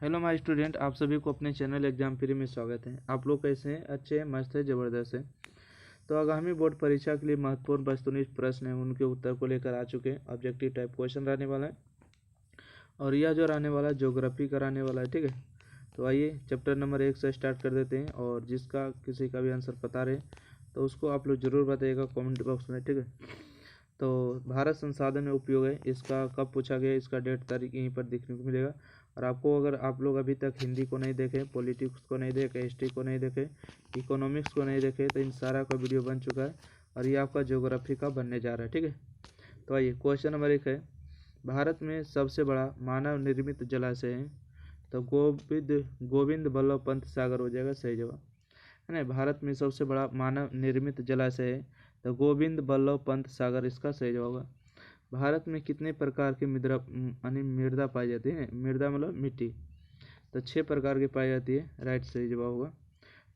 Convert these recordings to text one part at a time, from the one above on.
Hello my student, आप सभी को अपने चैनल एग्जाम फ्री में स्वागत है। आप लोग कैसे हैं? अच्छे हैं, मस्त है, ज़बरदस्त है। तो आगामी बोर्ड परीक्षा के लिए महत्वपूर्ण वस्तुनिष्ठ प्रश्न हैं, उनके उत्तर को लेकर आ चुके हैं। ऑब्जेक्टिव टाइप क्वेश्चन रहने वाला है और यह जो रहने वाला है ज्योग्राफी का रहने वाला है। ठीक है, तो आइए चैप्टर नंबर 1 से स्टार्ट कर देते हैं। और जिसका किसी का भी आंसर पता रहे तो उसको आप लोग ज़रूर बताइएगा कमेंट बॉक्स में। ठीक है, तो भारत संसाधन में उपयोग है, इसका कब पूछा गया, इसका डेट तारीख यहीं पर देखने को मिलेगा। और आपको अगर आप लोग अभी तक हिंदी को नहीं देखे, पॉलिटिक्स को नहीं देखे, हिस्ट्री को नहीं देखे, इकोनॉमिक्स को नहीं देखे, तो इन सारा का वीडियो बन चुका है और ये आपका ज्योग्राफी का बनने जा रहा है। ठीक है, तो आइए क्वेश्चन नंबर 1 है, भारत में सबसे बड़ा मानव निर्मित जलाशय है। तो गोविंद बल्लभ पंत सागर हो जाएगा सही जवाब, है ना। भारत में सबसे बड़ा मानव निर्मित जलाशय है तो गोविंद बल्लभ पंत सागर इसका सही जवाब है। भारत में कितने प्रकार की मृदा पाई जाती है? मृदा मतलब मिट्टी, तो 6 प्रकार की पाई जाती है, राइट सही जवाब होगा।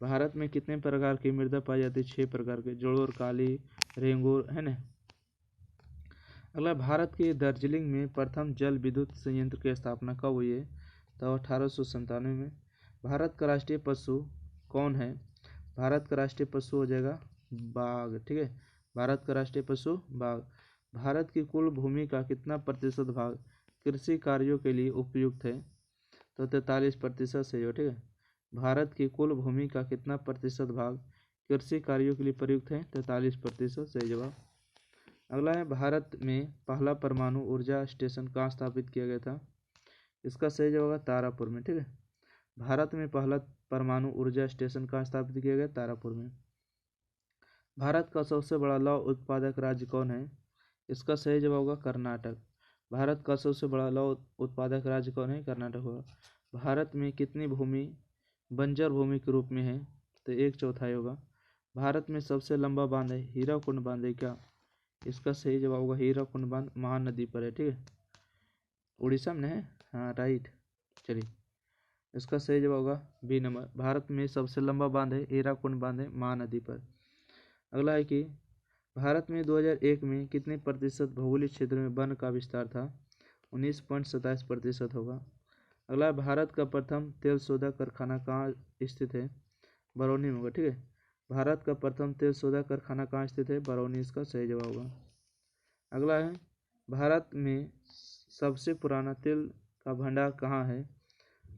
भारत में कितने प्रकार की मृदा पाई जाती है? 6 प्रकार के, जोड़ोर, काली, रेंगूर, है ना। अगला, भारत के दार्जिलिंग में प्रथम जल विद्युत संयंत्र की स्थापना कब हुई है? तो 1897 में। भारत का राष्ट्रीय पशु कौन है? भारत का राष्ट्रीय पशु हो जाएगा बाघ। ठीक है, भारत का राष्ट्रीय पशु बाघ। भारत की कुल भूमि का कितना प्रतिशत भाग कृषि कार्यों के लिए उपयुक्त है? तो 43% सही हो। ठीक है, भारत की कुल भूमि का कितना प्रतिशत भाग कृषि कार्यों के लिए प्रयुक्त है? 43% सही जवाब। अगला है, भारत में पहला परमाणु ऊर्जा स्टेशन कहाँ स्थापित किया गया था? इसका सही जवाब होगा तारापुर में। ठीक है, भारत में पहला परमाणु ऊर्जा स्टेशन कहाँ स्थापित किया गया? तारापुर में। भारत का सबसे बड़ा लौह उत्पादक राज्य कौन है? इसका सही जवाब होगा कर्नाटक। भारत का सबसे बड़ा लौह उत्पादक राज्य कौन है? कर्नाटक होगा। भारत में कितनी भूमि बंजर भूमि के रूप में है? तो 1/4 होगा। भारत में सबसे लंबा बांध है हीराकुंड बांध है क्या? इसका सही जवाब होगा हीराकुंड बांध महानदी पर है। ठीक है, उड़ीसा में है, हाँ राइट। चलिए, इसका सही जवाब होगा बी नंबर। भारत में सबसे लंबा बांध है हीराकुंड बांध है महानदी पर। अगला है कि भारत में 2001 में कितने प्रतिशत भौगोलिक क्षेत्र में वन का विस्तार था? 19.27% होगा। अगला, भारत का प्रथम तेल शोधक कारखाना कहाँ स्थित है? बरौनी में होगा। ठीक है, भारत का प्रथम तेल शोधक कारखाना कहाँ स्थित है? बरौनी इसका सही जवाब होगा। अगला है, भारत में सबसे पुराना तेल का भंडार कहाँ है?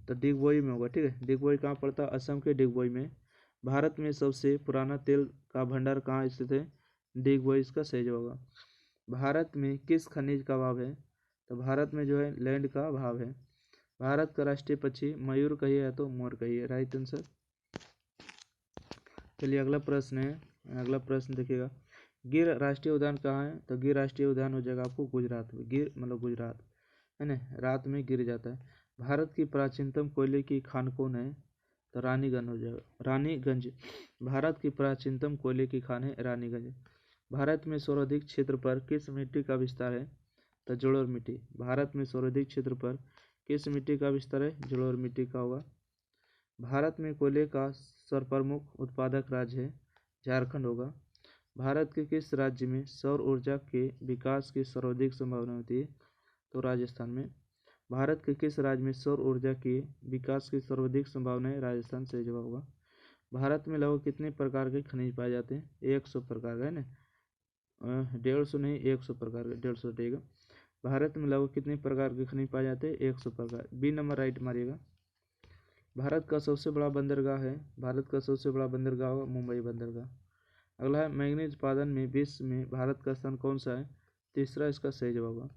तो डिगबोई में होगा। ठीक है, डिगबोई कहाँ पड़ता है? असम के डिगबोई में। भारत में सबसे पुराना तेल का भंडार कहाँ स्थित है? डिगबोई इसका सही जवाब होगा। भारत में किस खनिज का अभाव है? तो भारत में जो है लैंड का अभाव है। भारत का राष्ट्रीय पक्षी मयूर कहिए या तो मोर कहिए, राइट आंसर। चलिए अगला प्रश्न है, अगला प्रश्न देखिएगा, गिर राष्ट्रीय उद्यान कहाँ है? तो गिर राष्ट्रीय उद्यान हो जाएगा आपको गुजरात में। गिर मतलब गुजरात, है ना, रात में गिर जाता है। भारत की प्राचीनतम कोयले की खान कौन है? तो रानीगंज हो जाएगा, रानीगंज। भारत की प्राचीनतम कोयले की खान है रानीगंज। भारत में सर्वाधिक क्षेत्र पर किस मिट्टी का विस्तार है? तो जलोढ़ मिट्टी। भारत में सर्वाधिक क्षेत्र पर किस मिट्टी का विस्तार है? जलोढ़ मिट्टी का होगा। भारत में कोयले का सर्वप्रमुख उत्पादक राज्य है झारखंड होगा। भारत के किस राज्य में सौर ऊर्जा के विकास की सर्वाधिक संभावना होती है? तो राजस्थान में। भारत के किस राज्य में सौर ऊर्जा के विकास की सर्वाधिक संभावना है? राजस्थान से जवाब होगा। भारत में लगभग कितने प्रकार के खनिज पाए जाते हैं? 100 प्रकार का, है ना, 150 नहीं 100 प्रकार के, 150 देगा। भारत में लगभग कितने प्रकार के खनिज पाए जाते हैं? 100 प्रकार, बी नंबर राइट मारिएगा। भारत का सबसे बड़ा बंदरगाह है, भारत का सबसे बड़ा बंदरगाह होगा मुंबई बंदरगाह। अगला है, मैंगनीज उत्पादन में विश्व में भारत का स्थान कौन सा है? तीसरा इसका सही जवाब होगा।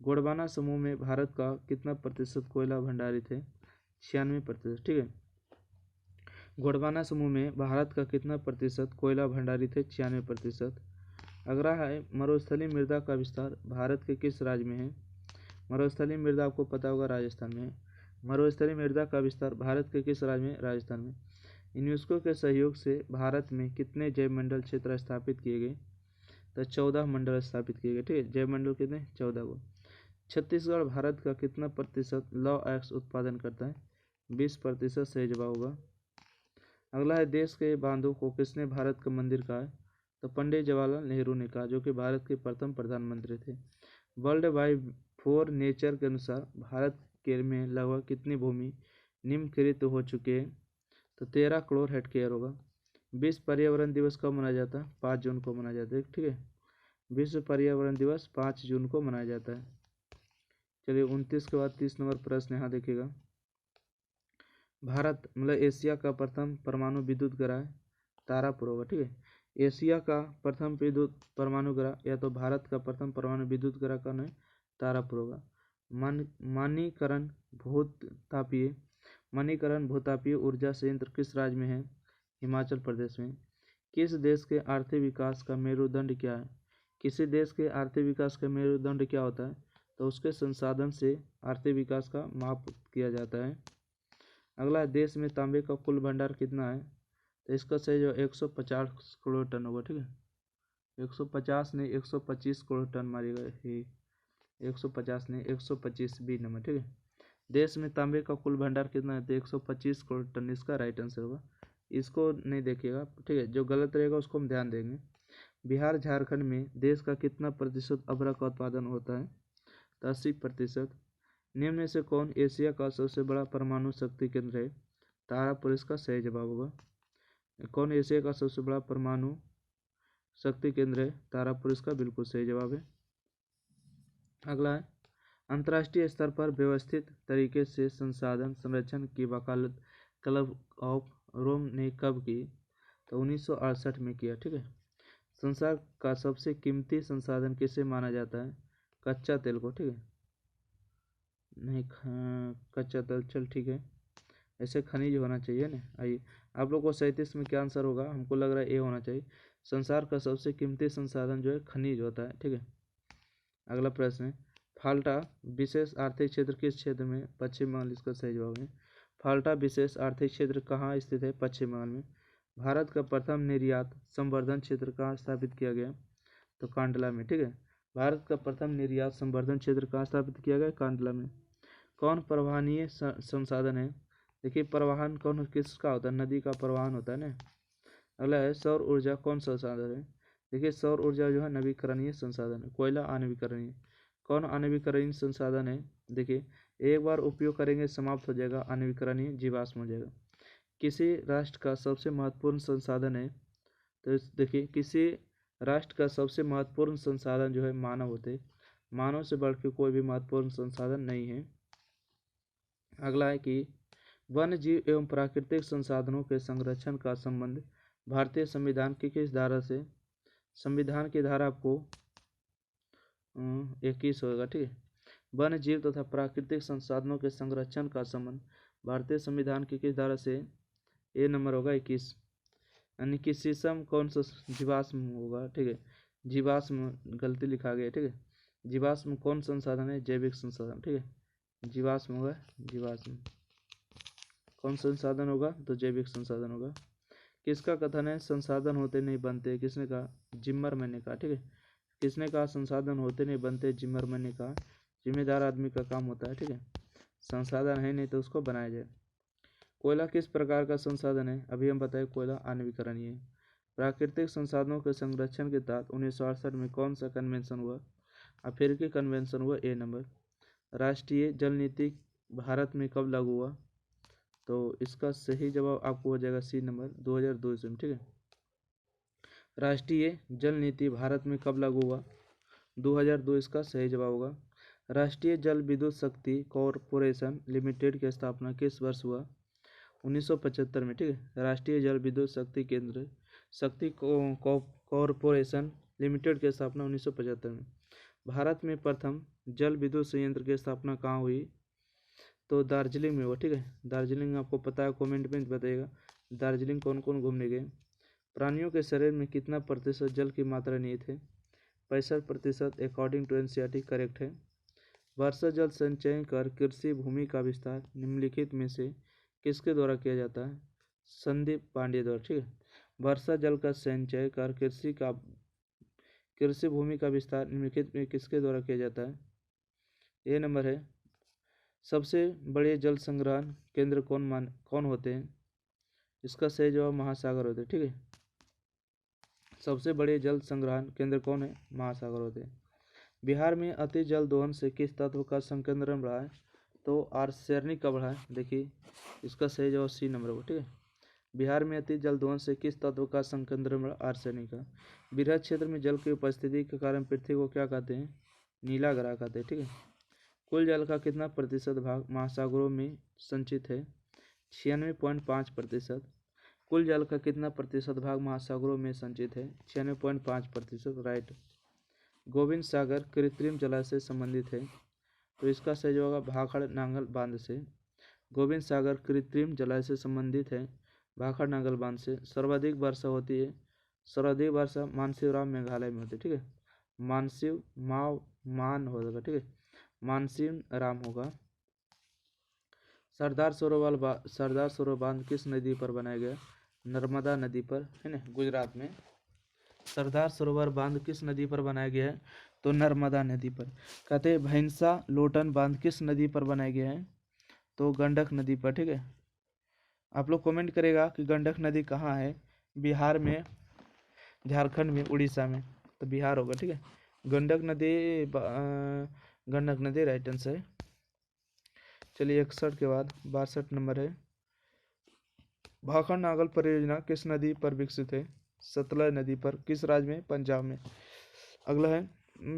गोंडवाना समूह में भारत का कितना प्रतिशत कोयला भंडारित है? 96%। ठीक है, गोंडवाना समूह में भारत का कितना प्रतिशत कोयला भंडारित है? 96%। अगला है, मरुस्थलीय मृदा का विस्तार भारत के किस राज्य में है? मरुस्थलीय मृदा आपको पता होगा राजस्थान में है। मरुस्थलीय मृदा का विस्तार भारत के किस राज्य में? राजस्थान में। यूनेस्को के सहयोग से भारत में कितने जैव मंडल क्षेत्र स्थापित किए गए? तो 14 मंडल स्थापित किए गए। ठीक है, जैव मंडल कितने? 14 को। छत्तीसगढ़ भारत का कितना प्रतिशत लौह अयस्क उत्पादन करता है? 20% सही जवाब होगा। अगला है, देश के बांधों को किसने भारत का मंदिर कहा है? तो पंडित जवाहरलाल नेहरू ने कहा, जो कि भारत के प्रथम प्रधानमंत्री थे। वर्ल्ड वाइड फॉर नेचर के अनुसार भारत के में लगभग कितनी भूमि निम्नकृत हो चुकी है? तो 13 करोड़ हेक्टेयर होगा। विश्व पर्यावरण दिवस कब मनाया जाता है? 5 जून को मनाया जाता है, ठीक है। विश्व पर्यावरण दिवस 5 जून को मनाया जाता है। चलिए 29 के बाद 30 नंबर प्रश्न यहाँ देखिएगा। भारत मतलब एशिया का प्रथम परमाणु विद्युत ग्रह तारापुर होगा, ठीक है। एशिया का प्रथम विद्युत परमाणु ग्रह या तो भारत का प्रथम परमाणु विद्युत ग्रह का नाम तारापुर होगा। माणिकरण भूतापीय मणिकरण भूतापीय ऊर्जा संयंत्र किस राज्य में है? हिमाचल प्रदेश में। किस देश के आर्थिक विकास का मेरुदंड क्या है? किसी देश के आर्थिक विकास का मेरुदंड क्या होता है? तो उसके संसाधन से आर्थिक विकास का माप किया जाता है। अगला, देश में तांबे का कुल भंडार कितना है? तो इसका सही जो 150 करोड़ टन होगा, ठीक है। 150 नहीं 125 करोड़ टन मारेगा ये, 150 नहीं 125 बी नंबर, ठीक है। देश में तांबे का कुल भंडार कितना है? तो 125 करोड़ टन इसका राइट आंसर होगा। इसको नहीं देखिएगा, ठीक है, जो गलत रहेगा उसको हम ध्यान देंगे। बिहार झारखंड में देश का कितना प्रतिशत अबरक का उत्पादन होता है? तो 80%। निम्न में से कौन एशिया का सबसे बड़ा परमाणु शक्ति केंद्र है? तारापुर इसका सही जवाब होगा। कौन एशिया का सबसे बड़ा परमाणु शक्ति केंद्र है? तारापुर इसका बिल्कुल सही जवाब है। अगला है, अंतर्राष्ट्रीय स्तर पर व्यवस्थित तरीके से संसाधन संरक्षण की वकालत क्लब ऑफ रोम ने कब की? तो 1968 में किया, ठीक है। संसार का सबसे कीमती संसाधन किसे माना जाता है? कच्चा तेल को, ठीक है। नहीं कच्चा तेल, चल ठीक है, ऐसे खनिज होना चाहिए ना। आइए आप लोग को 37 में क्या आंसर होगा? हमको लग रहा है ए होना चाहिए। संसार का सबसे कीमती संसाधन जो है खनिज होता है, ठीक है। अगला प्रश्न है, फाल्टा विशेष आर्थिक क्षेत्र किस क्षेत्र में? पश्चिम बंगाल इसका सही जवाब है। फाल्टा विशेष आर्थिक क्षेत्र कहाँ स्थित है? पश्चिम बंगाल में। भारत का प्रथम निर्यात संवर्धन क्षेत्र कहाँ स्थापित किया गया? तो कांडला में, ठीक है। भारत का प्रथम निर्यात संवर्धन क्षेत्र कहाँ स्थापित किया गया? कांडला में। कौन प्रवाहनीय संसाधन है? देखिए प्रवाहन कौन किसका होता है? नदी का प्रवाहन होता है ना। अगला है, सौर ऊर्जा कौन संसाधन है? देखिए सौर ऊर्जा जो है नवीकरणीय संसाधन है। कोयला अनवीकरणीय। कौन अनवीकरणीय संसाधन है? देखिए एक बार उपयोग करेंगे समाप्त हो जाएगा, अनवीकरणीय जीवाश्म हो जाएगा। किसी राष्ट्र का सबसे महत्वपूर्ण संसाधन है? तो देखिए किसी राष्ट्र का सबसे महत्वपूर्ण संसाधन जो है मानव होते। मानव से बढ़ के कोई भी महत्वपूर्ण संसाधन नहीं है। अगला है कि वन्य जीव एवं प्राकृतिक संसाधनों के संरक्षण का संबंध भारतीय संविधान की किस धारा से? संविधान की धारा आपको 21 होगा, ठीक है। वन्य जीव तथा प्राकृतिक संसाधनों के संरक्षण का संबंध भारतीय संविधान की किस धारा से? ए नंबर होगा 21। यानी कि शीशम कौन सा जीवाश्म होगा, ठीक है। जीवाश्म गलती लिखा गया, ठीक है। जीवाश्म कौन संसाधन है? जैविक संसाधन, ठीक है। जीवाश्म होगा, जीवाश्म कौन संसाधन होगा? तो जैविक संसाधन होगा। किसका कथन है संसाधन होते नहीं बनते? किसने कहा? जिम्मरमैन ने कहा, ठीक है। किसने कहा संसाधन होते नहीं बनते? जिम्मरमैन ने कहा। जिम्मेदार आदमी का काम होता है, ठीक है। संसाधन है नहीं तो उसको बनाया जाए। कोयला किस प्रकार का संसाधन है? अभी हम बताए कोयला अनवीकरणीय है। प्राकृतिक संसाधनों के संरक्षण के तहत 1968 में कौन सा कन्वेंशन हुआ? अफ्रीकी कन्वेंशन हुआ, ए नंबर। राष्ट्रीय जल नीति भारत में कब लागू हुआ? तो इसका सही जवाब आपको हो जाएगा सी नंबर, 2002 ईस्वी में, ठीक है। राष्ट्रीय जल नीति भारत में कब लागू हुआ? 2002 इसका सही जवाब होगा। राष्ट्रीय जल विद्युत शक्ति कॉरपोरेशन लिमिटेड की स्थापना किस वर्ष हुआ? 1975 में, ठीक है। राष्ट्रीय जल विद्युत शक्ति केंद्र शक्ति कॉरपोरेशन लिमिटेड की स्थापना 1975 में। भारत में प्रथम जल विद्युत संयंत्र की स्थापना कहाँ हुई? तो दार्जिलिंग में हुआ, ठीक है। दार्जिलिंग आपको पता है, कमेंट में बताइएगा दार्जिलिंग कौन कौन घूमने गए। प्राणियों के शरीर में कितना प्रतिशत जल की मात्रा निहित है? 65% अकॉर्डिंग टू एनसीईआरटी करेक्ट है। वर्षा जल संचय कर कृषि भूमि का विस्तार निम्नलिखित में से किसके द्वारा किया जाता है? संदीप पांडे द्वारा, ठीक है। वर्षा जल का संचय कर कृषि भूमि का विस्तार निम्नलिखित में किसके द्वारा किया जाता है? ए नंबर है। सबसे बड़े जल संग्रहण केंद्र कौन होते हैं? इसका सही जवाब महासागर होते हैं, ठीक है। सबसे बड़े जल संग्रहण केंद्र कौन है? महासागर होते हैं। बिहार में अति जल दोहन से किस तत्व का संकेंद्रण रहा है? तो आर्सेनिक का बढ़ा है। देखिए इसका सही जवाब सी नंबर होगा। ठीक है। बिहार में अति जलदोहन से किस तत्व का संकेंद्रण बढ़ा? आर्सेनिक का। बृहद क्षेत्र में जल की उपस्थिति के कारण पृथ्वी को क्या कहते हैं? नीला ग्रह कहते हैं। ठीक है। कुल जल का कितना प्रतिशत भाग महासागरों में संचित है? 96.5%। कुल जल का कितना प्रतिशत भाग महासागरों में संचित है? 96.5%। राइट। गोविंद सागर कृत्रिम जलाशय से संबंधित है, तो इसका सही जवाब होगा भाखड़ नांगल बांध से। गोविंद सागर कृत्रिम जलाशय से संबंधित है भाखड़ नांगल बांध से। सर्वाधिक वर्षा होती है, सर्वाधिक वर्षा मानसीराम मेघालय में होती है। ठीक है। मानसिव मान होगा। ठीक है। मानसिव राम होगा। सरदार सरोवर बांध किस नदी पर बनाया गया? नर्मदा नदी पर, है ना, गुजरात में। सरदार सरोवर बांध किस नदी पर बनाया गया है? तो नर्मदा नदी पर। कहते हैं भैंसा लोटन बांध किस नदी पर बनाया गया है? तो गंडक नदी पर। ठीक है। आप लोग कमेंट करेगा कि गंडक नदी कहाँ है? बिहार में, झारखंड में, उड़ीसा में। तो बिहार होगा। ठीक है। गंडक नदी राइट आंसर है। चलिए 61 के बाद 62 नंबर है। भाखड़ नागल परियोजना किस नदी पर विकसित है? सतलज नदी पर। किस राज्य में? पंजाब में। अगला है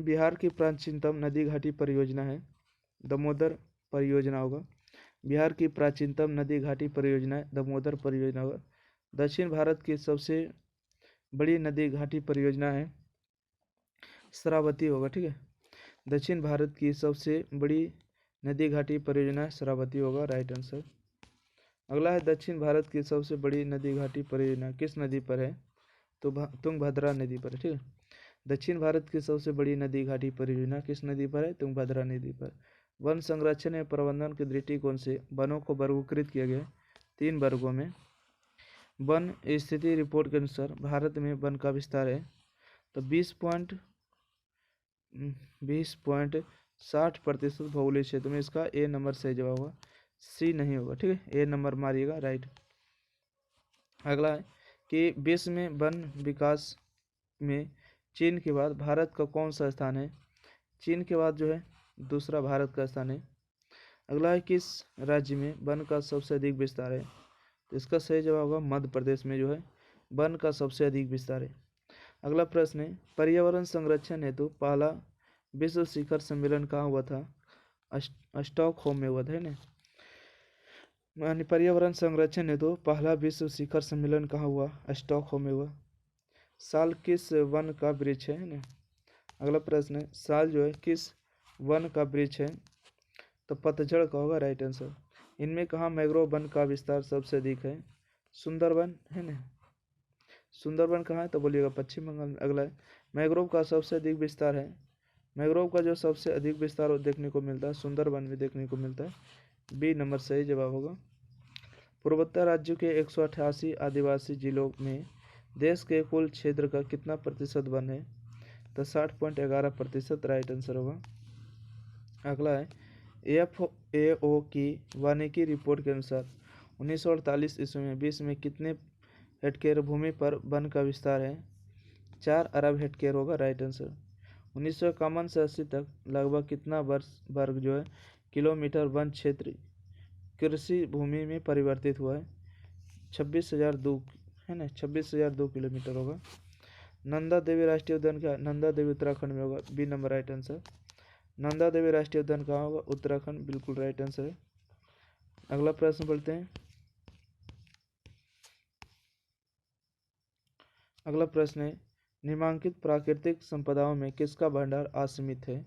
बिहार की प्राचीनतम नदी घाटी परियोजना है? दामोदर परियोजना होगा। बिहार की प्राचीनतम नदी घाटी परियोजना है दामोदर परियोजना होगा। दक्षिण भारत की सबसे बड़ी नदी घाटी परियोजना है शरावती होगा। ठीक है। दक्षिण भारत की सबसे बड़ी नदी घाटी परियोजना शरावती होगा। Right answer. अगला है दक्षिण भारत की सबसे बड़ी नदी घाटी परियोजना किस नदी पर है? तो तुंगभद्रा नदी पर। ठीक है। दक्षिण भारत की सबसे बड़ी नदी घाटी परियोजना किस नदी पर है? तुंगभद्रा नदी पर। वन संरक्षण एवं प्रबंधन के दृष्टिकोण से वनों को वर्गीकृत किया गया 3 वर्गों में। वन स्थिति रिपोर्ट के अनुसार भारत में वन का विस्तार है तो 20.60% भौगोलिक क्षेत्र में। इसका ए नंबर सही जवाब होगा, सी नहीं होगा। ठीक है। ए नंबर मारिएगा। राइट। अगला है कि विश्व में वन विकास में चीन के बाद भारत का कौन सा स्थान है? चीन के बाद जो है दूसरा भारत का स्थान है। अगला है किस राज्य में वन का सबसे अधिक विस्तार है? तो इसका सही जवाब होगा मध्य प्रदेश में जो है वन का सबसे अधिक विस्तार है। अगला प्रश्न है पर्यावरण संरक्षण हेतु पहला विश्व शिखर सम्मेलन कहाँ हुआ था? स्टॉकहोम में हुआ था ना। यानी पर्यावरण संरक्षण हेतु पहला विश्व शिखर सम्मेलन कहाँ हुआ? स्टॉकहोम में हुआ। साल किस वन का वृक्ष है ना। अगला प्रश्न है साल जो है किस वन का वृक्ष है? तो पतझड़ का होगा। Right answer. इनमें कहाँ मैंग्रोव वन का विस्तार सबसे अधिक है? सुंदरवन है ना। सुंदरवन कहाँ है? तो बोलिएगा पश्चिम बंगाल में। अगला है मैंग्रोव का सबसे अधिक विस्तार है। मैंग्रोव का जो सबसे अधिक विस्तार देखने को मिलता है सुंदरवन में देखने को मिलता है। बी नंबर सही जवाब होगा। पूर्वोत्तर राज्यों के 188 आदिवासी जिलों में देश के कुल क्षेत्र का कितना प्रतिशत वन है? तो 60.11%। राइट आंसर होगा। अगला है FAO की वानिकी रिपोर्ट के अनुसार 1948 ईस्वी में विश्व में कितने हेक्टेयर भूमि पर वन का विस्तार है? 4 अरब हेक्टेयर होगा। Right answer. 1951 से 80 तक लगभग कितना वर्ग जो है किलोमीटर वन क्षेत्र कृषि भूमि में परिवर्तित हुआ है? 26,002 है ना। 26,002 किलोमीटर होगा। नंदा देवी राष्ट्रीय उद्यान क्या? नंदा देवी उत्तराखंड में होगा। B number right answer. Nanda Devi राष्ट्रीय उद्यान कहाँ होगा? उत्तराखंड। बिल्कुल राइट आंसर है। अगला प्रश्न पढ़ते हैं। अगला प्रश्न है निम्नलिखित प्राकृतिक संपदाओं में किसका भंडार असीमित है?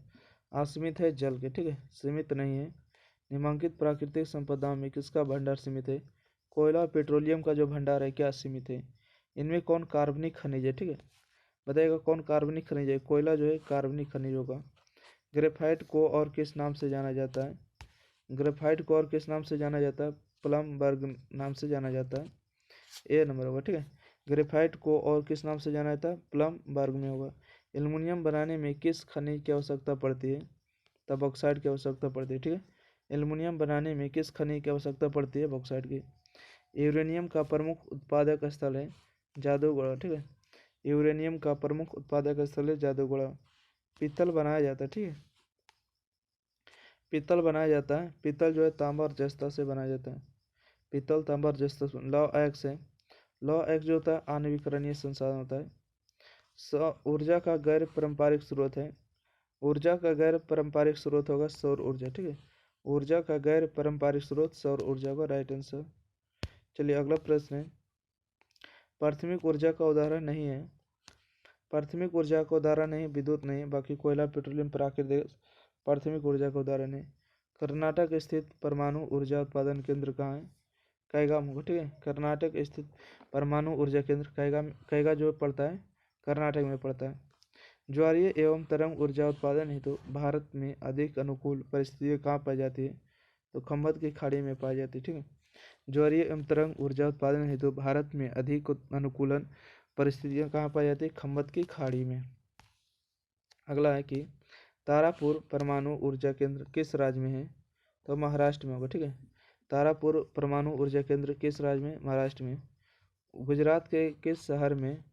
असीमित है जल के। ठीक है। सीमित नहीं है। निम्नलिखित प्राकृतिक संपदाओं में किसका भंडार सीमित है? कोयला और पेट्रोलियम का जो भंडार है क्या सीमित है? इनमें कौन कार्बनिक खनिज है? ठीक है। बताइएगा कौन कार्बनिक खनिज है? कोयला जो है कार्बनिक खनिज होगा। ग्रेफाइट को और किस नाम से जाना जाता है? ग्रेफाइट को और किस नाम से जाना जाता है? प्लमबर्ग नाम से जाना जाता है। ए नंबर होगा। ठीक है। ग्रेफाइट को और किस नाम से जाना जाता है? प्लमबर्ग में होगा। एल्युमिनियम बनाने में किस खनिज की आवश्यकता पड़ती है? तब बॉक्साइट की आवश्यकता पड़ती है। ठीक है। एल्युमिनियम बनाने में किस खनिज की आवश्यकता पड़ती है? बॉक्साइट की। यूरेनियम का प्रमुख उत्पादक स्थल है जादूगोड़ा। ठीक है। यूरेनियम का प्रमुख उत्पादक स्थल है जादूगोड़ा। पीतल बनाया जाता है। ठीक है। पीतल बनाया जाता है, पीतल जो है तांबा और जस्ता से बनाया जाता है। पीतल, तांबा और जस्ता से। लौह अयस्क है, लौह अयस्क जो होता है आणविकरणीय संसाधन होता है। ऊर्जा का गैर पारंपरिक स्रोत है, ऊर्जा का गैर पारंपरिक स्रोत होगा सौर ऊर्जा, ठीक है। ऊर्जा का गैर पारंपरिक स्रोत सौर ऊर्जा का राइट आंसर। चलिए अगला प्रश्न है, प्राथमिक ऊर्जा का उदाहरण नहीं है, प्राथमिक ऊर्जा का उदाहरण नहीं, विद्युत नहीं, बाकी कोयला, पेट्रोलियम, प्राकृतिक प्राथमिक ऊर्जा का उदाहरण है। कर्नाटक स्थित परमाणु ऊर्जा उत्पादन केंद्र कहाँ है? कैगाम होगा, ठीक है। कर्नाटक स्थित परमाणु ऊर्जा केंद्र कैगा जो पड़ता है कर्नाटक में पड़ता है। ज्वारीय एवं तरंग ऊर्जा उत्पादन हेतु भारत में अधिक अनुकूल परिस्थितियाँ कहाँ पाई जाती है? तो खम्बत की खाड़ी में पाई जाती है, ठीक है। ज्वारीय एवं तरंग ऊर्जा उत्पादन हेतु भारत में अधिक अनुकूलन परिस्थितियाँ कहाँ पाई जाती है? खम्बत की खाड़ी में। अगला है कि तारापुर परमाणु ऊर्जा केंद्र किस राज्य में है? तो महाराष्ट्र में होगा, ठीक है। तारापुर परमाणु ऊर्जा केंद्र किस राज्य में? महाराष्ट्र में। गुजरात के किस शहर में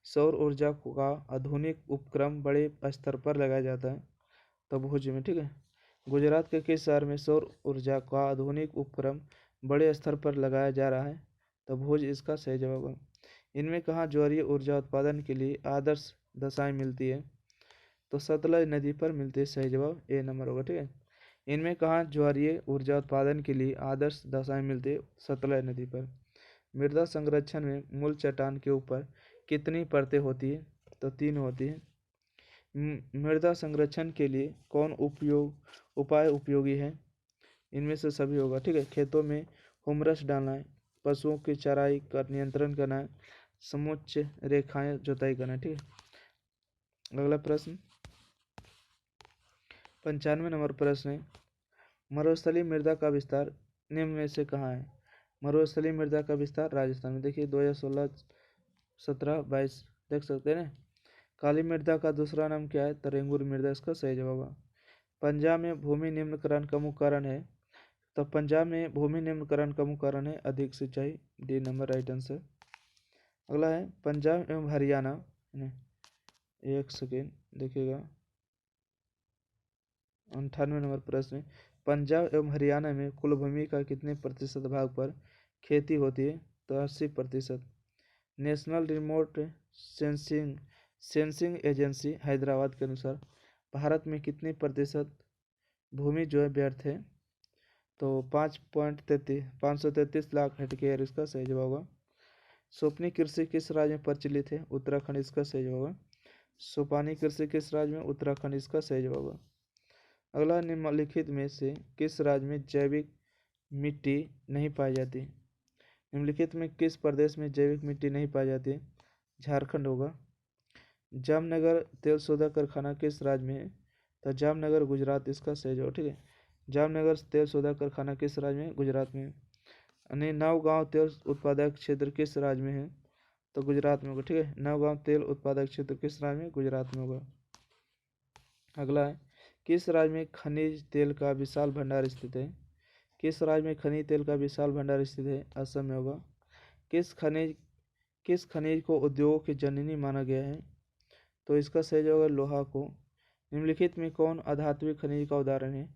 सौर ऊर्जा का आधुनिक उपक्रम बड़े स्तर पर लगाया जाता है? तो भुज में, ठीक है। गुजरात के किस शहर में सौर ऊर्जा का आधुनिक उपक्रम बड़े स्तर पर लगाया जा रहा है? तो भुज इसका सही जवाब है। इनमें कहाँ ज्वारीय ऊर्जा उत्पादन के लिए आदर्श दशाएं मिलती है? तो सतलज नदी पर मिलती है, सही जवाब ए नंबर होगा, ठीक है। इनमें कहाँ ज्वारीय ऊर्जा उत्पादन के लिए आदर्श दशाएं मिलती है? सतलज नदी पर। मृदा संरक्षण में मूल चट्टान के ऊपर कितनी परतें होती है? तो 3 होती है। मृदा संरक्षण के लिए कौन उपाय उपयोगी है? इनमें से सभी होगा, ठीक है। खेतों में हुमरस डालना है, पशुओं की चराई का नियंत्रण करना है, समुच्च रेखाएं जुताई करना है, ठीक है। अगला प्रश्न 95 नंबर प्रश्न है, मरुस्थलीय मृदा का विस्तार निम्न में से कहाँ है? मरुस्थलीय मृदा का विस्तार राजस्थान में। देखिए 2016, 17, 22 देख सकते हैं ना। काली मृदा का दूसरा नाम क्या है? तो रेंगुर मृदा इसका सही जवाब है। पंजाब में भूमि निम्नकरण का मुख्य कारण है? तो पंजाब में भूमि निम्नकरण का मुख्य कारण है अधिक सिंचाई, डी नंबर राइट आंसर। अगला है पंजाब एवं हरियाणा, एक सेकेंड देखिएगा, 98 नंबर प्रश्न है, पंजाब एवं हरियाणा में कुल भूमि का कितने प्रतिशत भाग पर खेती होती है? तो 80%। National remote sensing agency Hyderabad के अनुसार भारत में कितने प्रतिशत भूमि जो है व्यर्थ है? तो 533 लाख हेक्टेयर इसका सही जवाब होगा। सोपानी कृषि किस राज्य में प्रचलित है? उत्तराखंड इसका सही जवाब होगा। सोपानी कृषि किस राज्य में? उत्तराखंड इसका सही जवाब होगा। अगला निम्नलिखित में से किस राज्य में जैविक मिट्टी नहीं पाई जाती? निम्नलिखित में किस प्रदेश में जैविक मिट्टी नहीं पाई जाती? झारखंड होगा। जामनगर तेल शोधक कारखाना किस राज्य में है? तो जामनगर गुजरात इसका सही जवाब, ठीक है। जामनगर तेल शोधक कारखाना किस राज्य में? गुजरात में। नवगांव तेल उत्पादक क्षेत्र किस राज्य में है? तो गुजरात में होगा, ठीक है। नवगांव तेल उत्पादक क्षेत्र किस राज्य में? गुजरात में होगा। अगला है किस राज्य में खनिज तेल का विशाल भंडार स्थित है? किस राज्य में खनिज तेल का विशाल भंडार स्थित है? असम में होगा। किस खनिज को उद्योगों की जननी माना गया है? तो इसका सही जवाब है लोहा को। निम्नलिखित में कौन अधात्विक खनिज का उदाहरण है?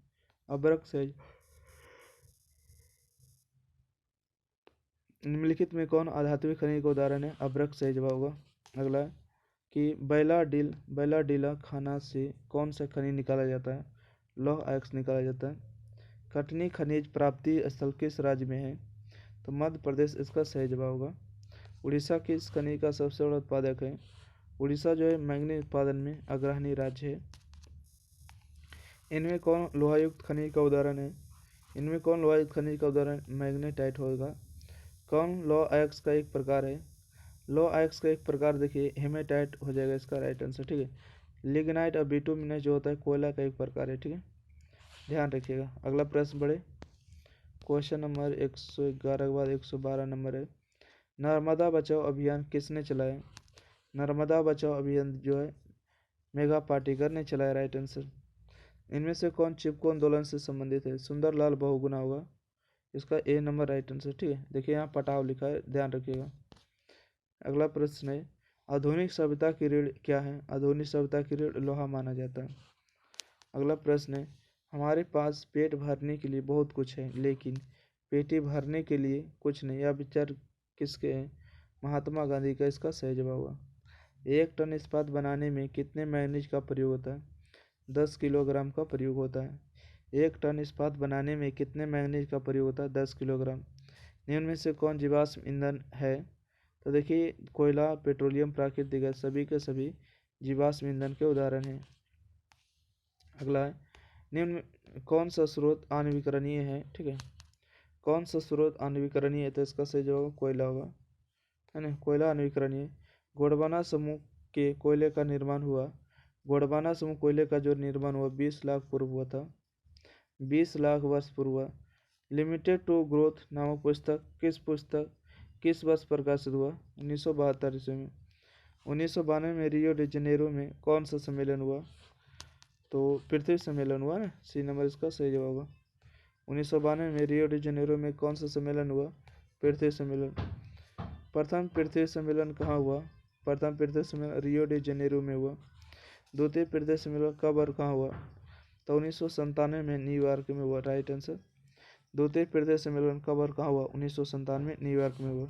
अभ्रक सही। निम्नलिखित में कौन अधात्विक खनिज का उदाहरण है? अभ्रक सही जवाब होगा। अगला है कि बैलाडीला खाना से कौन सा खनिज निकाला जाता है? लौह अयस्क निकाला जाता है। कटनी खनिज प्राप्ति स्थल किस राज्य में है? तो मध्य प्रदेश इसका सही जवाब होगा। उड़ीसा किस खनिज का सबसे बड़ा उत्पादक है? उड़ीसा जो है मैंगनीज उत्पादन में अग्रणी राज्य है। इनमें कौन लोहायुक्त खनिज का उदाहरण है? इनमें कौन लोहायुक्त खनिज का उदाहरण मैग्नेटाइट होगा। कौन लौह अयस्क का एक प्रकार है? लौह अयस्क का एक प्रकार देखिए हेमेटाइट हो जाएगा इसका राइट आंसर, ठीक है। लिग्नाइट और बिटुमिनस जो होता है कोयला का एक प्रकार है, ठीक है, ध्यान रखिएगा। अगला प्रश्न बढ़े, क्वेश्चन नंबर 111 के बाद 112 नंबर है, नर्मदा बचाओ अभियान किसने चलाया? नर्मदा बचाओ अभियान जो है मेघा पाटेकर ने चलाया, राइट आंसर। इनमें से कौन चिपको आंदोलन से संबंधित है? सुंदरलाल बहुगुणा होगा, इसका ए नंबर राइट आंसर, ठीक है। देखिए यहाँ पटाव लिखा है, ध्यान रखिएगा। अगला प्रश्न है आधुनिक सभ्यता की रीढ़ क्या है? आधुनिक सभ्यता की रीढ़ लोहा माना जाता है। अगला प्रश्न है हमारे पास पेट भरने के लिए बहुत कुछ है, लेकिन पेटी भरने के लिए कुछ नहीं। यह विचार किसके हैं? महात्मा गांधी का इसका सही जवाब हुआ। 1 टन इस्पात बनाने में कितने मैग्नीज का प्रयोग होता है? 10 किलोग्राम का प्रयोग होता है। 1 टन इस्पात बनाने में कितने मैग्नीज का प्रयोग होता है? 10 किलोग्राम। निम्न में से कौन जीवाश्म ईंधन है? तो देखिए, कोयला, पेट्रोलियम, प्राकृतिक गैस सभी के सभी जीवाश्म ईंधन के उदाहरण हैं। अगला है, निम्न में कौन सा स्रोत अनवीकरणीय है? ठीक है, कौन सा स्रोत अनवीकरणीय है? तो इसका सही जवाब कोयला होगा, है ना। कोयला अनवीकरणीय। गोंडवाना समूह के कोयले का निर्माण हुआ। गोंडवाना समूह कोयले का जो निर्माण हुआ 20 लाख पूर्व हुआ था, 20 लाख वर्ष पूर्व हुआ। लिमिटेड टू ग्रोथ नामक पुस्तक किस वर्ष प्रकाशित हुआ? 1972 ईस्वी में। 1992 में रियो डी जेनेरो में कौन सा सम्मेलन हुआ? तो पृथ्वी सम्मेलन हुआ ना, सी नंबर इसका सही जवाब होगा। 1992 में रियो डी जेनेरो में कौन सा सम्मेलन हुआ? पृथ्वी सम्मेलन। प्रथम पृथ्वी सम्मेलन कहाँ हुआ? प्रथम पृथ्वी सम्मेलन रियो डी जेनेरो में हुआ। द्वितीय पृथ्वी सम्मेलन कब और कहाँ हुआ? तो 1997 में न्यूयॉर्क में हुआ, राइट आंसर। द्वितीय पृथ्वी सम्मेलन कब और कहाँ हुआ? 1997 में न्यूयॉर्क में हुआ।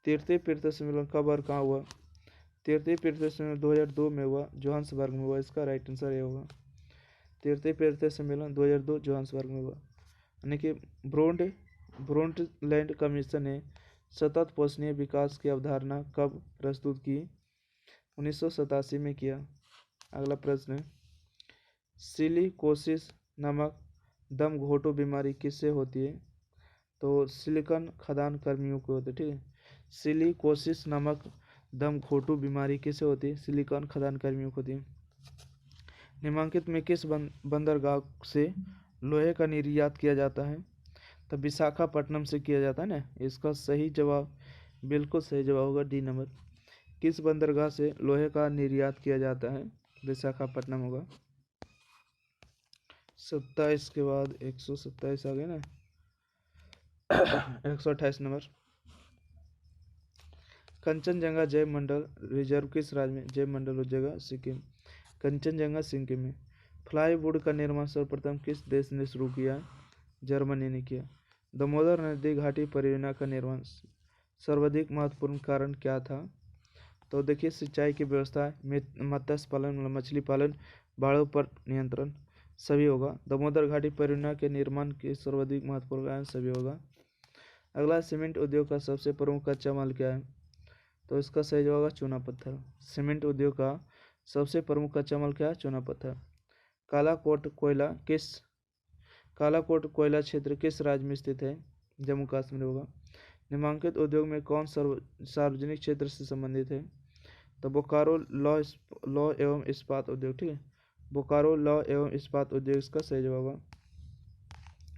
तृतीय पृथ्वी सम्मेलन कब और कहाँ हुआ? तृतीय पृथ्वी सम्मेलन 2002 में हुआ, जोहान्सबर्ग में हुआ। इसका राइट आंसर ये होगा। तृतीय पृथ्वी सम्मेलन 2002 जोहान्सबर्ग में हुआ। यानी कि ब्रोंटलैंड कमीशन ने सतत पोषणीय विकास की अवधारणा कब प्रस्तुत की? 1987 में किया। अगला प्रश्न है, सिलिकोसिस नामक दम घोटू बीमारी किससे होती है? तो सिलिकॉन खदान कर्मियों को होती है, ठीक है। सिलिकोसिस नामक दम घोटू बीमारी किससे होती है? सिलिकॉन खदान कर्मियों को होती है। निम्नलिखित में किस बंदरगाह से लोहे का निर्यात किया जाता है? तो विशाखापट्टनम से किया जाता है ना। इसका सही जवाब, बिल्कुल सही जवाब होगा डी नंबर। किस बंदरगाह से लोहे का निर्यात किया जाता है? विशाखापट्टनम होगा। 27 के बाद 127 आ गए ना। 128 नंबर, कंचनजंगा जैव मंडल रिजर्व किस राज्य में? जैव मंडल जगह सिक्किम। कंचनजंगा सिक्किम में। फ्लाईवुड का निर्माण सर्वप्रथम किस देश ने शुरू किया? जर्मनी ने किया। दामोदर नदी घाटी परियोजना का निर्माण सर्वाधिक महत्वपूर्ण कारण क्या था? तो देखिए, सिंचाई की व्यवस्था, मत्स्य पालन, मछली पालन, बाढ़ों पर नियंत्रण सभी होगा। दामोदर घाटी परियोजना के निर्माण के सर्वाधिक महत्वपूर्ण कारण सभी होगा। अगला, सीमेंट उद्योग का सबसे प्रमुख कच्चा माल क्या है? तो इसका सही जवाब होगा चूना पत्थर। सीमेंट उद्योग का सबसे प्रमुख कच्चा माल क्या है? चूना पत्थर। कालाकोट कोयला क्षेत्र किस राज्य में स्थित है? जम्मू कश्मीर होगा। निम्नलिखित उद्योग में कौन सार्वजनिक क्षेत्र से संबंधित है? तो बोकारो लौ एवं इस्पात उद्योग, ठीक है। बोकारो लौ एवं इस्पात उद्योग इसका सही जवाब होगा।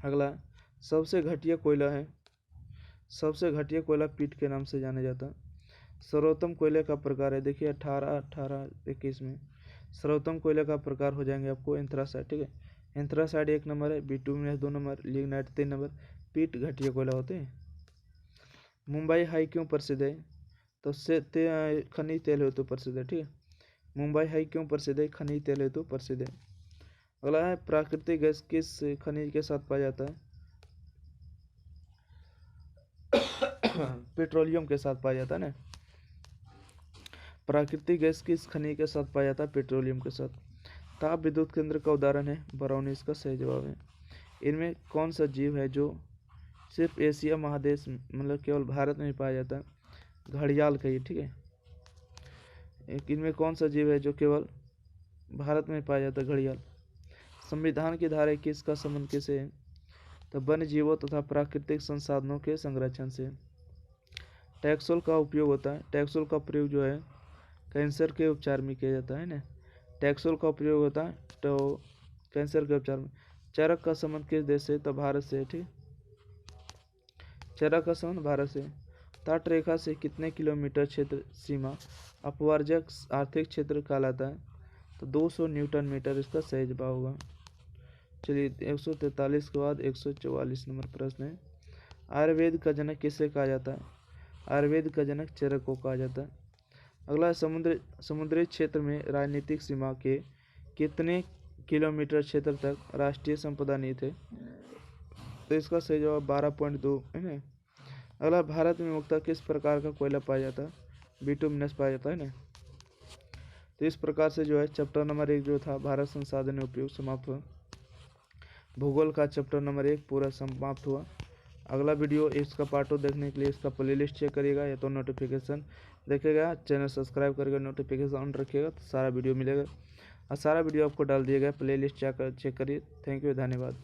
अगला, सबसे घटिया कोयला पीट के नाम से जाना जाता है। सर्वोत्तम कोयले का प्रकार है, देखिए 18-21 में सर्वोत्तम कोयले का प्रकार हो जाएंगे आपको एंथ्रासाइट, ठीक है। एंथ्रासाइट 1 नंबर है, बिटुमिनस 2 नंबर, लिग्नाइट 3 नंबर, पीट घटिया कोयला होते हैं। मुंबई हाई क्यों प्रसिद्ध है? तो खनिज तेल हेतु प्रसिद्ध है, ठीक है। मुंबई हाई क्यों प्रसिद्ध है? खनिज तेल हेतु प्रसिद्ध है। अगला है, प्राकृतिक गैस किस खनिज के साथ पाया जाता है? पेट्रोलियम के साथ पाया जाता है ना। प्राकृतिक गैस किस खनिज के साथ पाया जाता है? पेट्रोलियम के साथ। ताप विद्युत केंद्र का उदाहरण है बरौनी, इसका सही जवाब है। इनमें कौन सा जीव है जो सिर्फ एशिया महादेश मतलब केवल भारत में पाया जाता है? घड़ियाल कहिए, ठीक है। इनमें कौन सा जीव है जो केवल भारत में पाया जाता है? घड़ियाल। संविधान की धारा 21 का संबंध किससे है? तो वन्य जीवों तथा प्राकृतिक संसाधनों के संरक्षण से। टैक्सोल का उपयोग होता है, टैक्सोल का प्रयोग जो है कैंसर के उपचार में किया जाता है ना। टैक्सोल का प्रयोग होता है तो कैंसर के उपचार में। चरक का संबंध किस देश से? तो भारत से, ठीक। चरक का संबंध भारत से। तट रेखा से कितने किलोमीटर क्षेत्र सीमा अपवर्जक आर्थिक क्षेत्र कहलाता है? तो 200 न्यूटन मीटर इसका सही जवाब होगा। चलिए, 143 के बाद 144 नंबर प्रश्न है, आयुर्वेद का जनक किसे कहा जाता है? आयुर्वेद का जनक चरक को कहा जाता है। अगला, समुद्री क्षेत्र में राजनीतिक सीमा के कितने किलोमीटर क्षेत्र तक राष्ट्रीय संपदा नहीं थे। तो इसका सही जवाब 12.2 है ना। अगला, भारत में मुख्यतः किस प्रकार का कोयला पाया जाता है? बिटुमिनस पाया जाता है ना। तो इस प्रकार से जो है चैप्टर नंबर 1 जो था भारत संसाधन एवं उपयोग समाप्त हुआ। भूगोल का चैप्टर नंबर 1 पूरा समाप्त हुआ। अगला वीडियो इसका पार्ट 2 देखने के लिए इसका प्लेलिस्ट चेक करिएगा या तो नोटिफिकेशन देखिएगा, चैनल सब्सक्राइब करके नोटिफिकेशन ऑन रखिएगा तो सारा वीडियो मिलेगा और सारा वीडियो आपको डाल दिया गया, प्लेलिस्ट चेक करिए। थैंक यू, धन्यवाद।